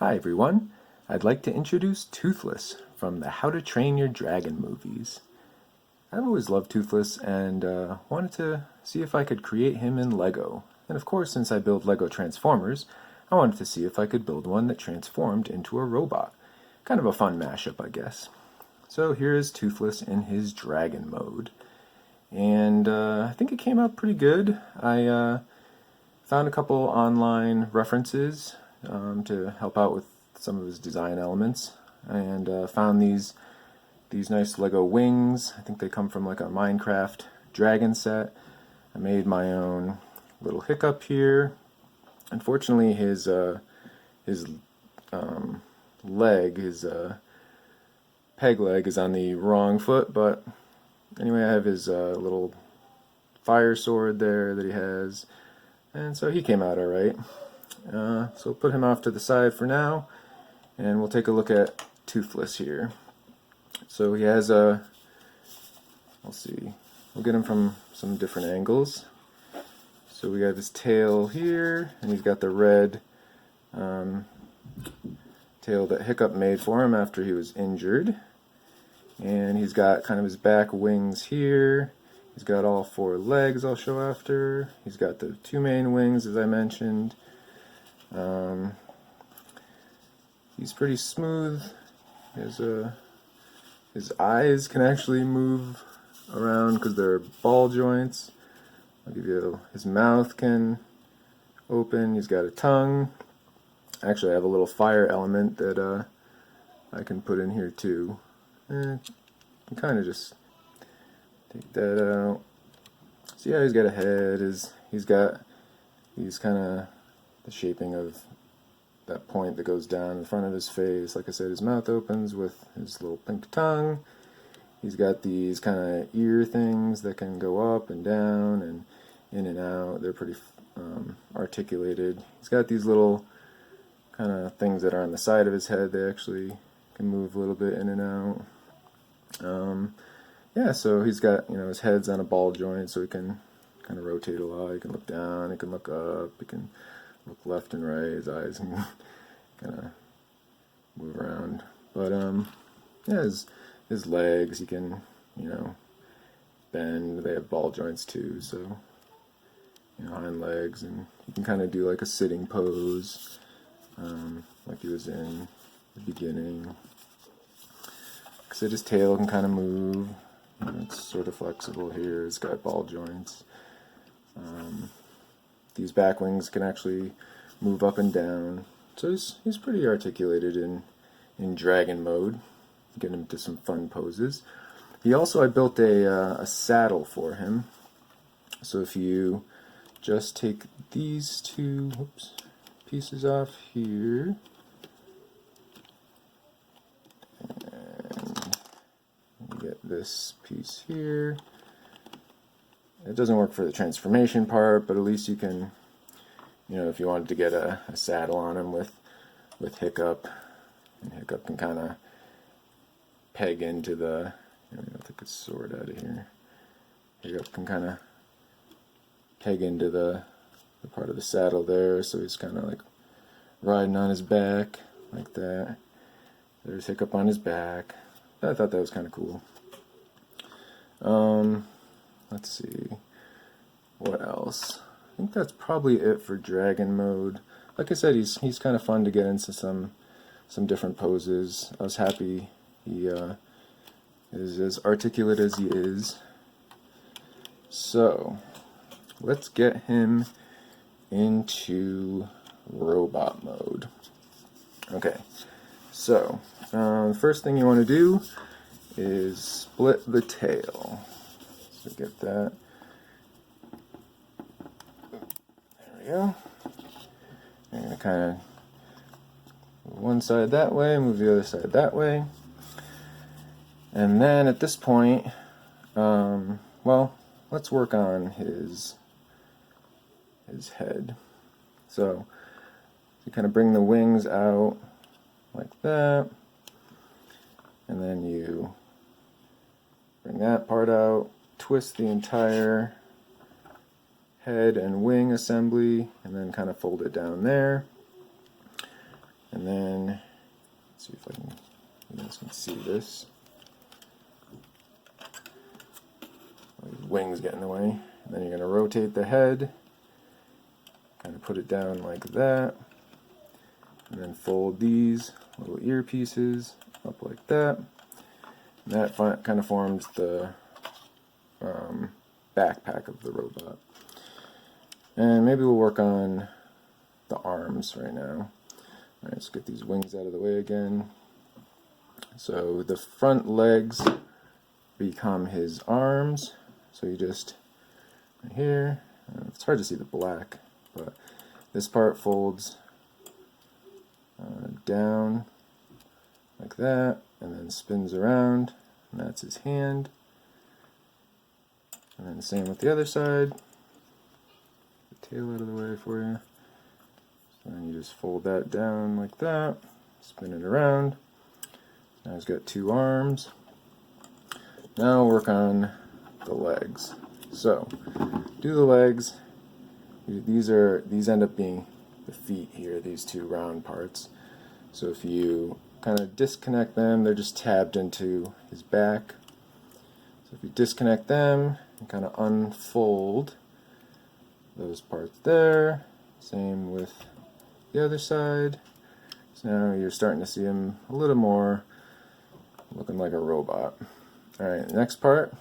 Hi everyone, I'd like to introduce Toothless from the How to Train Your Dragon movies. I've always loved Toothless and wanted to see if I could create him in Lego. And of course, since I build Lego Transformers, I wanted to see if I could build one that transformed into a robot. Kind of a fun mashup, I guess. So here is Toothless in his dragon mode. And I think it came out pretty good. I found a couple online references to help out with some of his design elements, and found these nice Lego wings. I think they come from like a Minecraft dragon set. I made my own little hiccup here. Unfortunately, his leg, his peg leg, is on the wrong foot. But anyway, I have his little fire sword there that he has, and so he came out all right. So put him off to the side for now, and we'll take a look at Toothless here. So he has a, let's see, we'll get him from some different angles. So we got his tail here, and he's got the red tail that Hiccup made for him after he was injured. And he's got kind of his back wings here. He's got all four legs I'll show after. He's got the two main wings, as I mentioned. He's pretty smooth. His eyes can actually move around because they're ball joints. I'll give you his mouth can open. He's got a tongue. Actually, I have a little fire element that I can put in here too. You can kind of just take that out. See how he's got a head? He's kind of the shaping of that point that goes down in front of his face. Like I said, his mouth opens with his little pink tongue. He's got these kind of ear things that can go up and down and in and out. They're pretty articulated. He's got these little kind of things that are on the side of his head. They actually can move a little bit in and out. Yeah, so he's got, his head's on a ball joint, so he can kind of rotate a lot. He can look down, he can look up, he can look left and right. His eyes can kind of move around. But yeah, his legs, he can, bend. They have ball joints too, so hind legs, and he can kind of do like a sitting pose, like he was in the beginning. Like I said, his tail can kind of move. It's sort of flexible here. It's got ball joints. These back wings can actually move up and down. So he's pretty articulated in dragon mode. Get him to some fun poses. I built a saddle for him. So if you just take these two pieces off here, and you get this piece here. It doesn't work for the transformation part, but at least you can, if you wanted to get a saddle on him with Hiccup, and Hiccup can kind of peg into the, I'll take his sword out of here. Hiccup can kind of peg into the part of the saddle there, so he's kind of like riding on his back, like that. There's Hiccup on his back. I thought that was kind of cool. Let's see, what else? I think that's probably it for dragon mode. Like I said, he's kind of fun to get into some different poses. I was happy he is as articulate as he is. So let's get him into robot mode. Okay, so the first thing you want to do is split the tail. So get that. There we go. I'm going to kind of move one side that way, move the other side that way. And then at this point, well, let's work on his head. So you kind of bring the wings out like that, and then you bring that part out, twist the entire head and wing assembly, and then kind of fold it down there. And then, let's see if you guys can see this. These wings get in the way. And then you're going to rotate the head, kind of put it down like that, and then fold these little earpieces up like that. And that kind of forms the backpack of the robot. And maybe we'll work on the arms right now. Alright, let's get these wings out of the way again. So the front legs become his arms. So you just, right here, it's hard to see the black, but this part folds down like that, and then spins around, and that's his hand. And then the same with the other side. The tail out of the way for you. So then you just fold that down like that, spin it around. Now he's got two arms. Now we'll work on the legs. So, do the legs. These end up being the feet here, these two round parts. So if you kind of disconnect them, they're just tabbed into his back. So if you disconnect them and kind of unfold those parts there, same with the other side. So now you're starting to see him a little more looking like a robot. Alright, next part,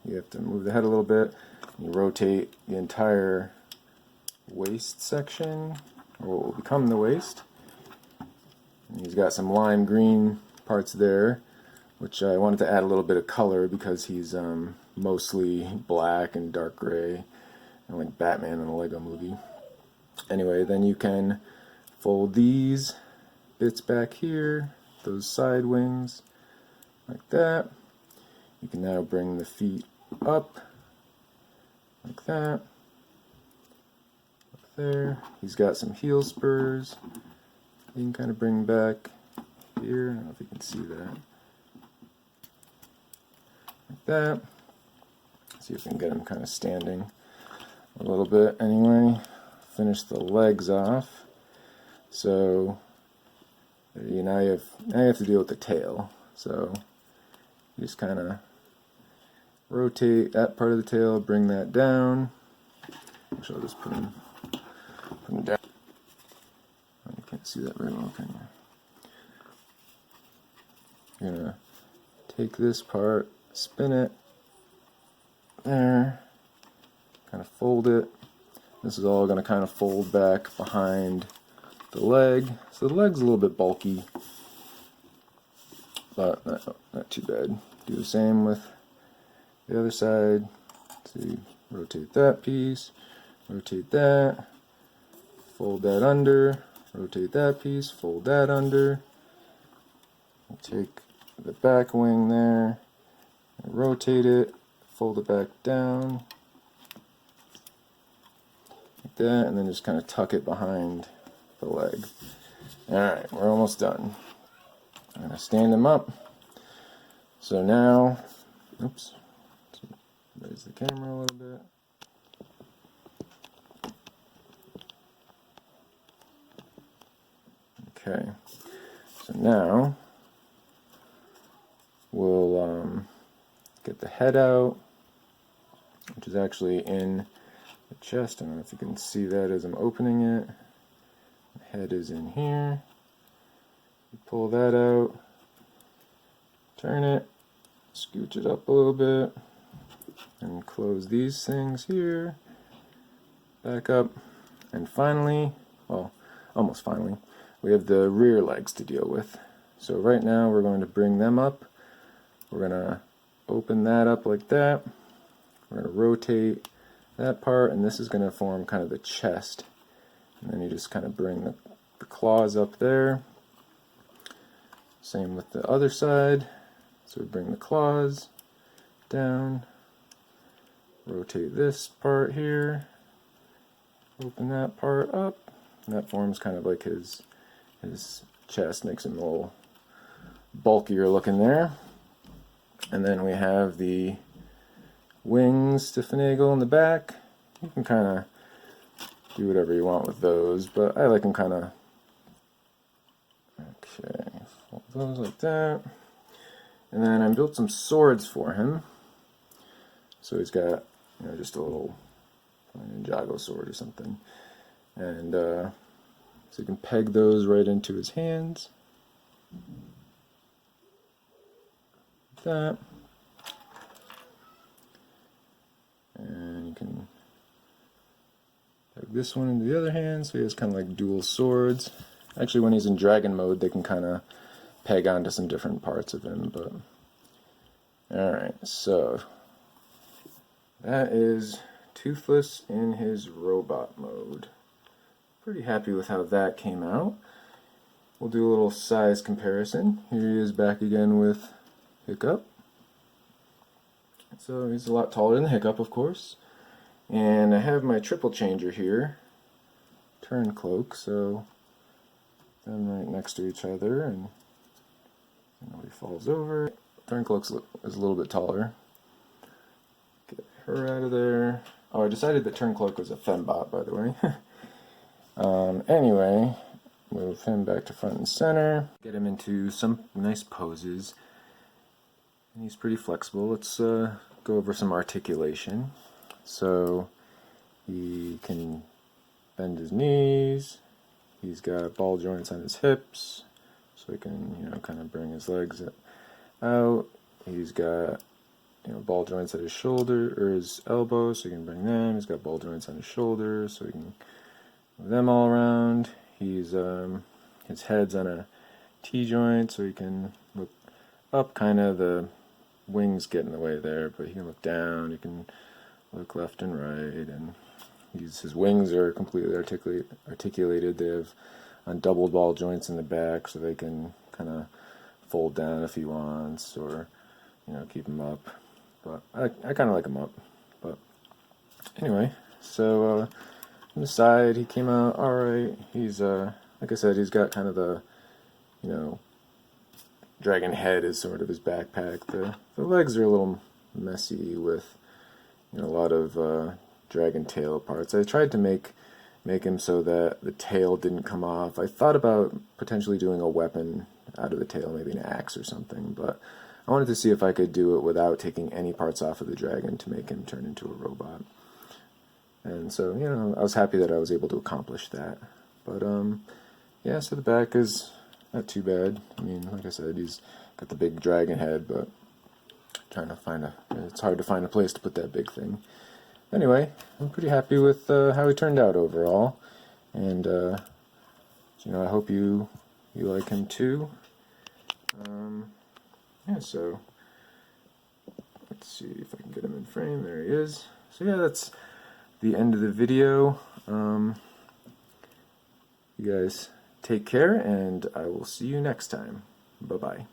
you have to move the head a little bit. You rotate the entire waist section, or what will become the waist. And he's got some lime green parts there, which I wanted to add a little bit of color because he's mostly black and dark gray, and like Batman in a Lego movie. Anyway, then you can fold these bits back here, those side wings, like that. You can now bring the feet up, like that. Up there. He's got some heel spurs. You can kind of bring back here. I don't know if you can see that. Like that. See if we can get him kind of standing a little bit anyway. Finish the legs off. So now you have to deal with the tail. So you just kind of rotate that part of the tail, bring that down. Actually, I'll just put him down. Oh, you can't see that very well, can you? You're gonna take this part, spin it there, kind of fold it. This is all going to kind of fold back behind the leg. So the leg's a little bit bulky, but not too bad. Do the same with the other side. So you rotate that piece, rotate that, fold that under, rotate that piece, fold that under. We'll take the back wing there, and rotate it, fold it back down, like that, and then just kind of tuck it behind the leg. Alright, we're almost done. I'm going to stand him up. So now, oops, raise the camera a little bit. Okay, so now we'll get the head out, which is actually in the chest. I don't know if you can see that as I'm opening it. The head is in here. You pull that out, turn it, scooch it up a little bit, and close these things here, back up, and finally, well, almost finally, we have the rear legs to deal with. So right now we're going to bring them up. We're going to open that up like that. We're going to rotate that part, and this is going to form kind of the chest. And then you just kind of bring the claws up there. Same with the other side. So we bring the claws down, rotate this part here, open that part up, and that forms kind of like his chest, makes him a little bulkier looking there. And then we have the wings to finagle in the back. You can kind of do whatever you want with those, but I like them kind of Goes like that. And then I built some swords for him. So he's got, you know, just a little Ninjago sword or something. And so you can peg those right into his hands. Like that. And you can peg this one into the other hand, so he has kind of like dual swords. Actually, when he's in dragon mode, they can kind of peg onto some different parts of him. But alright, so that is Toothless in his robot mode. Pretty happy with how that came out. We'll do a little size comparison. Here he is back again with Hiccup. So he's a lot taller than Hiccup, of course. And I have my triple changer here, Turn Cloak, so them right next to each other, and you know, he falls over. Turn Cloak is a little bit taller. Get her out of there. Oh, I decided that Turn Cloak was a fembot, by the way. Anyway, move him back to front and center. Get him into some nice poses. And he's pretty flexible. Let's go over some articulation. So he can bend his knees. He's got ball joints on his hips, so he can, you know, kind of bring his legs out. He's got, you know, ball joints at his shoulder or his elbows, so he can bring them. He's got ball joints on his shoulders, so he can move them all around. He's his head's on a T-joint, so he can look up. Kind of the wings get in the way there, but he can look down. He can look left and right, and his wings are completely articulated. They have double ball joints in the back, so they can kind of fold down if he wants, or, you know, keep him up. But I kind of like him up. But anyway, so on the side, he came out all right. He's like I said, he's got kind of the, you know, dragon head is sort of his backpack. The legs are a little messy with, you know, a lot of dragon tail parts. I tried to make him so that the tail didn't come off. I thought about potentially doing a weapon out of the tail, maybe an axe or something, but I wanted to see if I could do it without taking any parts off of the dragon to make him turn into a robot. And so, you know, I was happy that I was able to accomplish that. But yeah, so the back is not too bad. I mean, like I said, he's got the big dragon head, but trying to find it's hard to find a place to put that big thing. Anyway, I'm pretty happy with how he turned out overall, and you know, I hope you like him too. Yeah, so let's see if I can get him in frame. There he is. So yeah, that's the end of the video. You guys take care, and I will see you next time. Bye-bye.